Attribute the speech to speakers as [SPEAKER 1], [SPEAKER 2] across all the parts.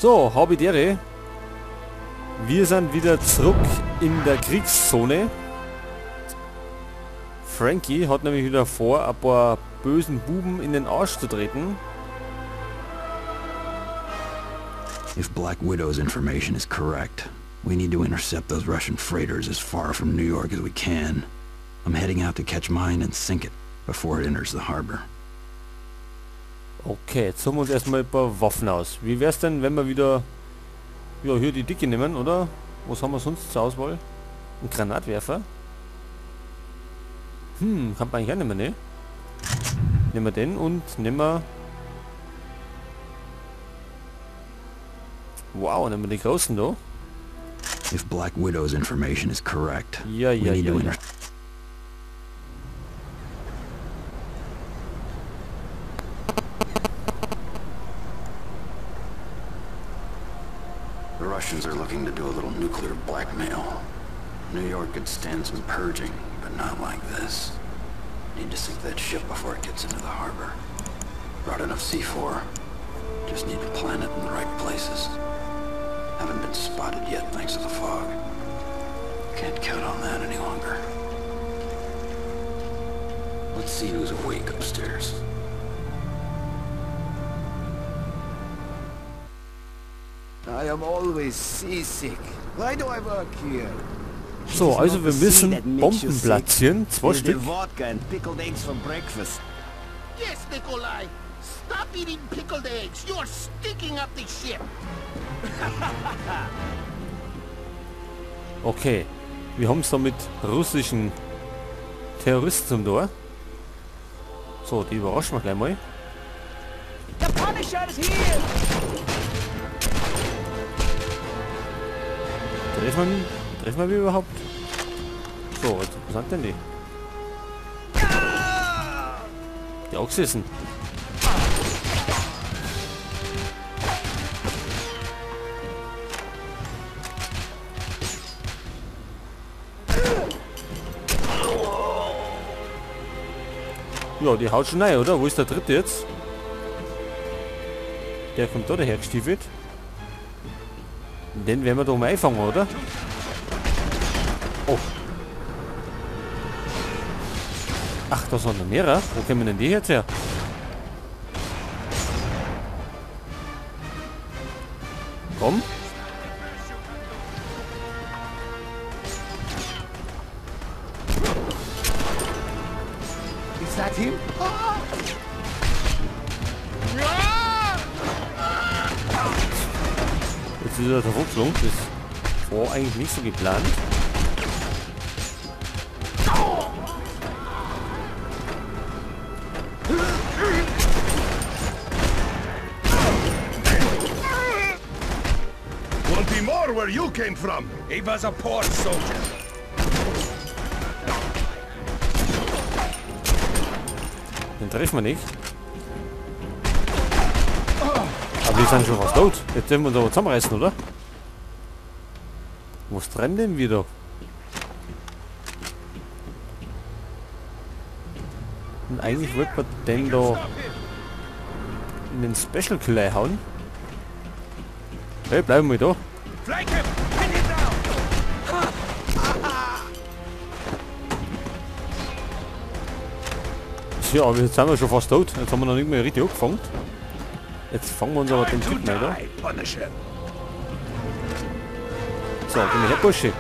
[SPEAKER 1] So, Habidere. Wir sind wieder zurück in der Kriegszone. Frankie hat nämlich wieder vor, ein paar bösen Buben in den Arsch zu treten.
[SPEAKER 2] If Black Widow's information is correct, we need to intercept those Russian freighters as far from New York as we can. I'm heading out to catch mine and sink it before it enters the harbor.
[SPEAKER 1] Okay, jetzt suchen wir uns erstmal ein paar Waffen aus. Wie wär's denn, wenn wir wieder... Ja, hier die Dicke nehmen, oder? Was haben wir sonst zur Auswahl? Ein Granatwerfer? Kann man eigentlich auch nehmen, ne? Nehmen wir den und nehmen wir... Wow, nehmen wir die großen da.
[SPEAKER 2] If Black Widow's information is correct,
[SPEAKER 1] Ja.
[SPEAKER 2] The Russians are looking to do a little nuclear blackmail. New York could stand some purging, but not like this. Need to sink that ship before it gets into the harbor. Brought enough C4. Just need to plant it in the right places. Haven't been spotted yet thanks to the fog. Can't count on that any longer. Let's see who's awake upstairs.
[SPEAKER 3] I am always seasick. Why do I work here?
[SPEAKER 1] So, also wir müssen Bomben platzieren. 2 Stück.
[SPEAKER 3] Vodka and pickled eggs for breakfast.
[SPEAKER 4] Yes, Nikolai. Stop eating pickled eggs. You're stinking up the ship.
[SPEAKER 1] Okay. Wir haben es da mit russischen Terroristen zum Tor. So, die überraschen wir gleich mal.
[SPEAKER 3] The Punisher is here.
[SPEAKER 1] Treffen wir überhaupt? So, was sind denn die? Die auch gesessen. Ja, die haut schon rein, oder? Wo ist der dritte jetzt? Der kommt da daher gestiefelt. Den werden wir doch mal einfangen, oder? Oh. Ach, da sind noch mehrere. Wo kommen denn die jetzt her? Komm.
[SPEAKER 3] Is that him?
[SPEAKER 1] Jetzt ist er Verwechslung. Das war eigentlich nicht so geplant.
[SPEAKER 5] Won't be more where you came from. He was a poor soldier.
[SPEAKER 1] Den treffen wir nicht. Aber die sind schon fast tot. Jetzt dürfen wir uns aber zusammenreißen, oder? Was trennen denn wieder? Und eigentlich wollte man den da in den Special Killer hauen. Hey, bleiben wir da.
[SPEAKER 5] Flank him! Pin him down!
[SPEAKER 1] Ja, aber jetzt sind wir schon fast tot. Jetzt haben wir noch nicht mehr richtig angefangen. Jetzt fangen wir uns aber den Typen ein, oder?
[SPEAKER 5] Punisher.
[SPEAKER 1] So, gehen wir her, Bursche.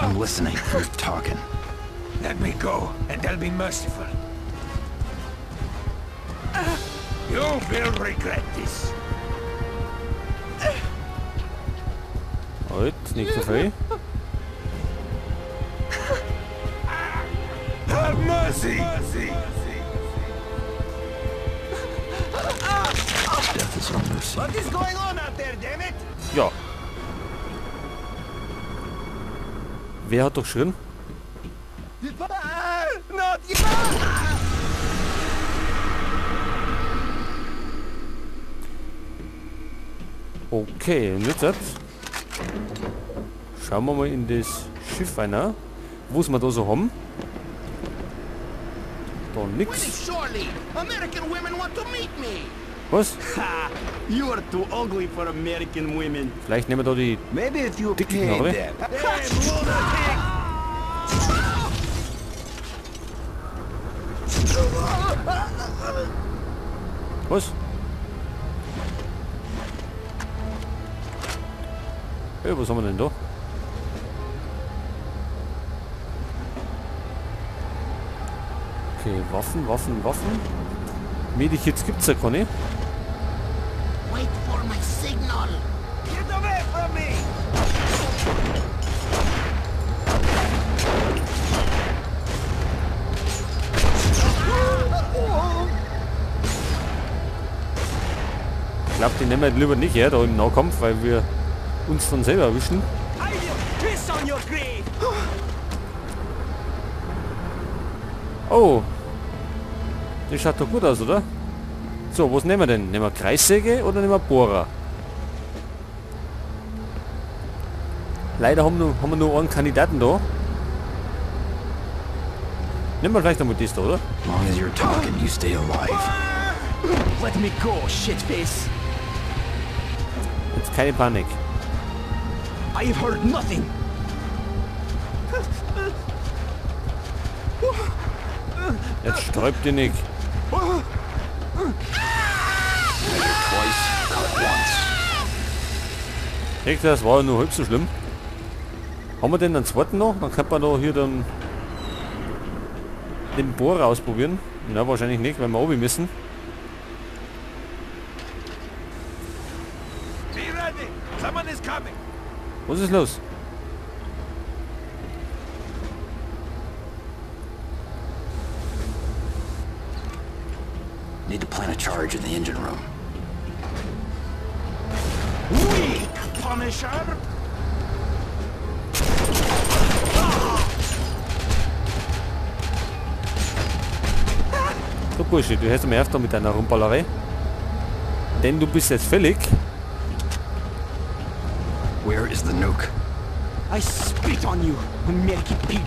[SPEAKER 2] I'm listening. You're talking.
[SPEAKER 5] Let me go, and they'll be merciful. You will regret this.
[SPEAKER 1] Halt, nicht so viel.
[SPEAKER 5] Have mercy!
[SPEAKER 2] Death is our mercy.
[SPEAKER 3] What is going on out there, damn it?
[SPEAKER 1] Ja. Wer hat doch geschrien?
[SPEAKER 3] Not yet.
[SPEAKER 1] Okay, und jetzt schauen wir mal in das Schiff rein, was wir da so haben. Da Aber
[SPEAKER 4] Willie
[SPEAKER 1] nix.
[SPEAKER 4] Shorely! American women want to meet me!
[SPEAKER 1] Was?
[SPEAKER 3] Ha! You are too ugly for American women.
[SPEAKER 1] Vielleicht nehmen wir da die...
[SPEAKER 3] Maybe if you
[SPEAKER 1] Dicke
[SPEAKER 3] paid
[SPEAKER 1] Knarre.
[SPEAKER 3] them. Damn lunatic!
[SPEAKER 1] Was? Hey, was haben wir denn da? Okay, Waffen, Waffen, Waffen. Medikits gibt's ja gar nicht.
[SPEAKER 4] Wait for my signal!
[SPEAKER 3] Get away from me!
[SPEAKER 1] Ich glaube, die nehmen wir lieber nicht her, da im Nahkampf, weil wir uns dann selber erwischen.
[SPEAKER 3] I will piss on your grave!
[SPEAKER 1] Oh! Das schaut doch gut aus, oder? So, was nehmen wir denn? Nehmen wir Kreissäge oder nehmen wir Bohrer? Leider haben wir nur einen Kandidaten da. Nehmen wir vielleicht einmal das da, oder?
[SPEAKER 2] As long as you're talking, you stay alive.
[SPEAKER 3] Let me go, shitface!
[SPEAKER 1] Jetzt keine Panik.
[SPEAKER 3] I've heard nothing!
[SPEAKER 1] Jetzt sträubt ihr nicht.
[SPEAKER 2] Measure twice, cut once.
[SPEAKER 1] Denkt, das war ja nur halb so schlimm. Haben wir denn einen zweiten noch? Dann könnte man da hier dann den Bohrer ausprobieren. Na, wahrscheinlich nicht, weil wir oben müssen.
[SPEAKER 5] Be ready! Someone is coming!
[SPEAKER 1] Was ist los?
[SPEAKER 2] Need to plant a charge in the engine room.
[SPEAKER 3] Weak, Punisher!
[SPEAKER 1] Du Bursche, du hörst mir öfter mit deiner Rumballerei. Denn du bist jetzt fällig.
[SPEAKER 2] Where is the nuke?
[SPEAKER 3] I spit on you, American pig!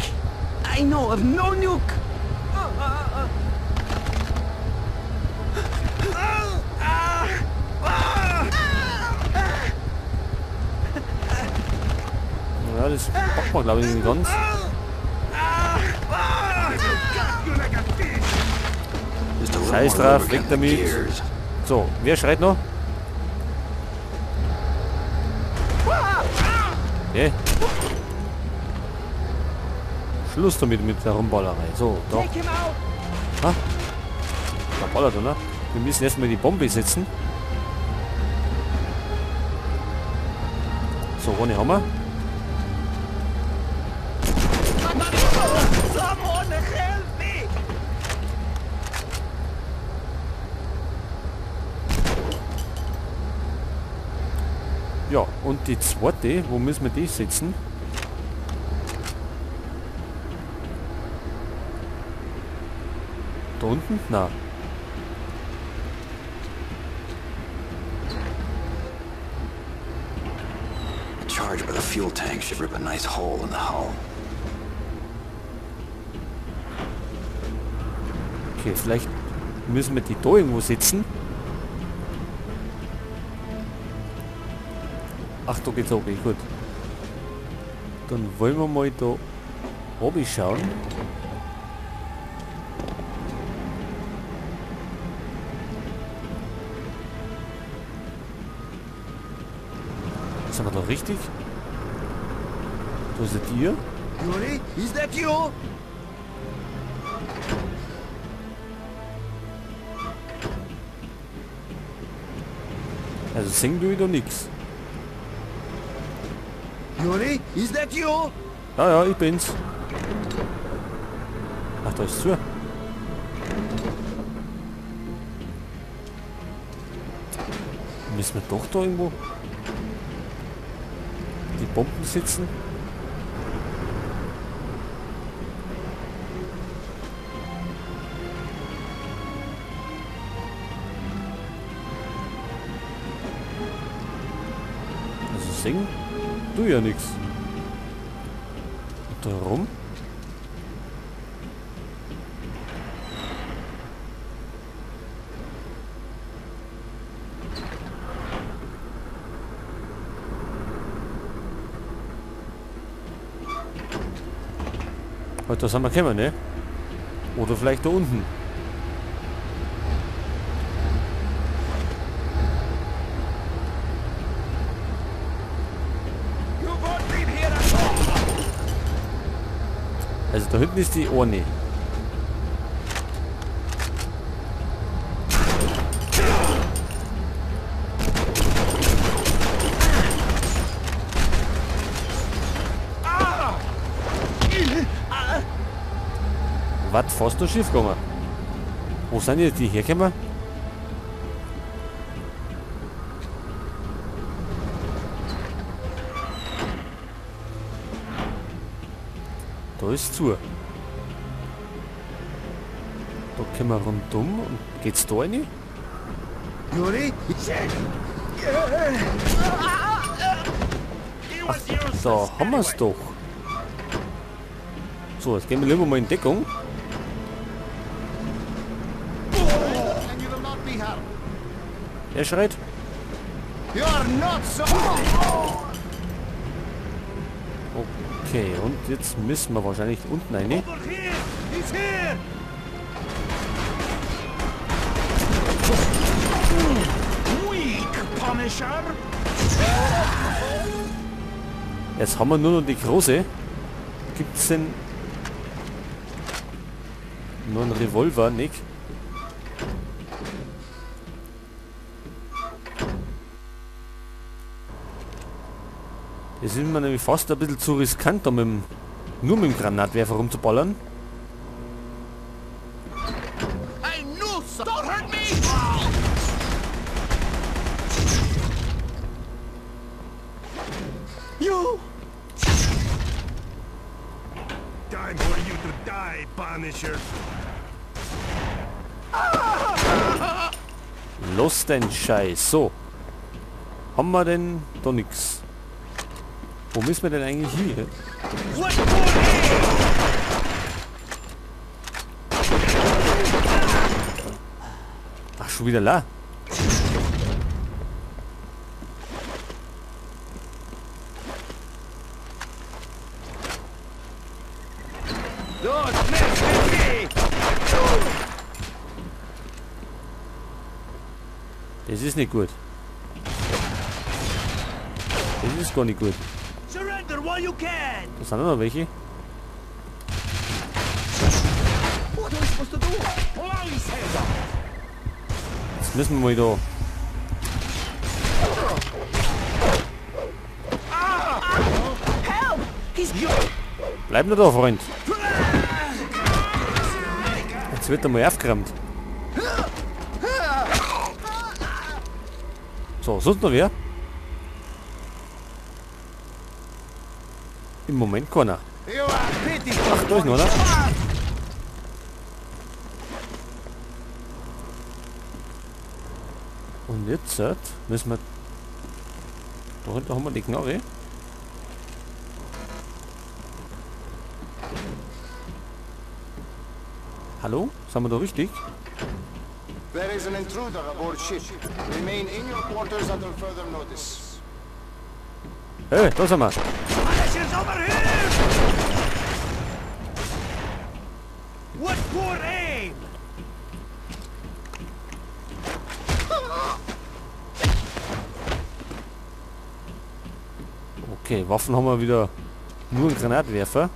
[SPEAKER 3] I know of no nuke!
[SPEAKER 1] Ja, das packt man glaube ich nicht ganz.
[SPEAKER 2] Just a little
[SPEAKER 1] Scheiß
[SPEAKER 2] more
[SPEAKER 1] drauf,
[SPEAKER 2] lubricant
[SPEAKER 1] weg
[SPEAKER 2] in the
[SPEAKER 1] damit.
[SPEAKER 2] gears.
[SPEAKER 1] So, wer schreit noch? Okay. Schluss damit mit der Rumballerei. So, da.
[SPEAKER 3] Take him out!
[SPEAKER 1] Da ballert, oder? Wir müssen erstmal die Bombe setzen. So, ohne Hammer.
[SPEAKER 3] Someone help me!
[SPEAKER 1] Ja, und die zweite, wo müssen wir die setzen? Da unten? Na.
[SPEAKER 2] A charge by the fuel tank should rip a nice hole in the hull.
[SPEAKER 1] Okay, vielleicht müssen wir die da irgendwo setzen. Ach, da geht's oben, gut. Dann wollen wir mal da oben schauen. Sind wir da richtig? Da ist die Tür.
[SPEAKER 3] Yuri, is that you?
[SPEAKER 1] Also singen du wieder nix.
[SPEAKER 3] Yuri, is that you?
[SPEAKER 1] Ja, ja, ich bin's. Ach, da ist zu. Müssen wir doch da irgendwo die Bomben sitzen? Also singen? Du ja nix. Und da rum? Halt, da sind wir gekommen, ne? Oder vielleicht da unten. Also da hinten ist die eine. Was? Fast noch schief gegangen. Wo sind jetzt die hergekommen? Da ist zu. Da können wir rundum. Und geht's da rein?
[SPEAKER 3] Yuri?
[SPEAKER 1] Ach, da haben wir es doch. So, jetzt gehen wir lieber mal in Deckung.
[SPEAKER 4] And you will not be harmed.
[SPEAKER 1] Er schreit.
[SPEAKER 4] You're not so...
[SPEAKER 1] Okay, und jetzt müssen wir wahrscheinlich unten rein.
[SPEAKER 5] Over here! He's here! Weak, Punisher!
[SPEAKER 1] Jetzt haben wir nur noch die große. Gibt's denn nur einen Revolver, Nick? Das ist mir nämlich fast ein bisschen zu riskant, da nur mit dem Granatwerfer rumzuballern.
[SPEAKER 4] I knew so... Don't hurt me!
[SPEAKER 3] You!
[SPEAKER 5] Time for you to die, Punisher!
[SPEAKER 1] Los den Scheiß. So. Haben wir denn da nix? Wo müssen wir denn eigentlich hier?
[SPEAKER 5] What for here?
[SPEAKER 1] Ach, schon wieder la.
[SPEAKER 3] Don't mess with me!
[SPEAKER 1] Das ist nicht gut. Das ist gar nicht gut.
[SPEAKER 5] Surrender while you can!
[SPEAKER 1] Da sind noch welche.
[SPEAKER 3] What are we supposed to do?
[SPEAKER 5] Pull out his head off!
[SPEAKER 1] Jetzt müssen wir mal da. Bleib nur da, Freund. Jetzt wird er mal aufgerammt. So, sonst noch wer? Im Moment keiner.
[SPEAKER 3] You are pretty.
[SPEAKER 1] Ach, da ist noch einer. Und jetzt müssen wir... Da hinten haben wir die Knarre. Hallo? Sind wir da richtig?
[SPEAKER 6] There is an intruder aboard ship. Remain in your quarters until further notice.
[SPEAKER 1] Hey, da sind wir.
[SPEAKER 5] Punisher's over here! What for aim?
[SPEAKER 1] Okay, Waffen haben wir wieder nur einen Granatwerfer.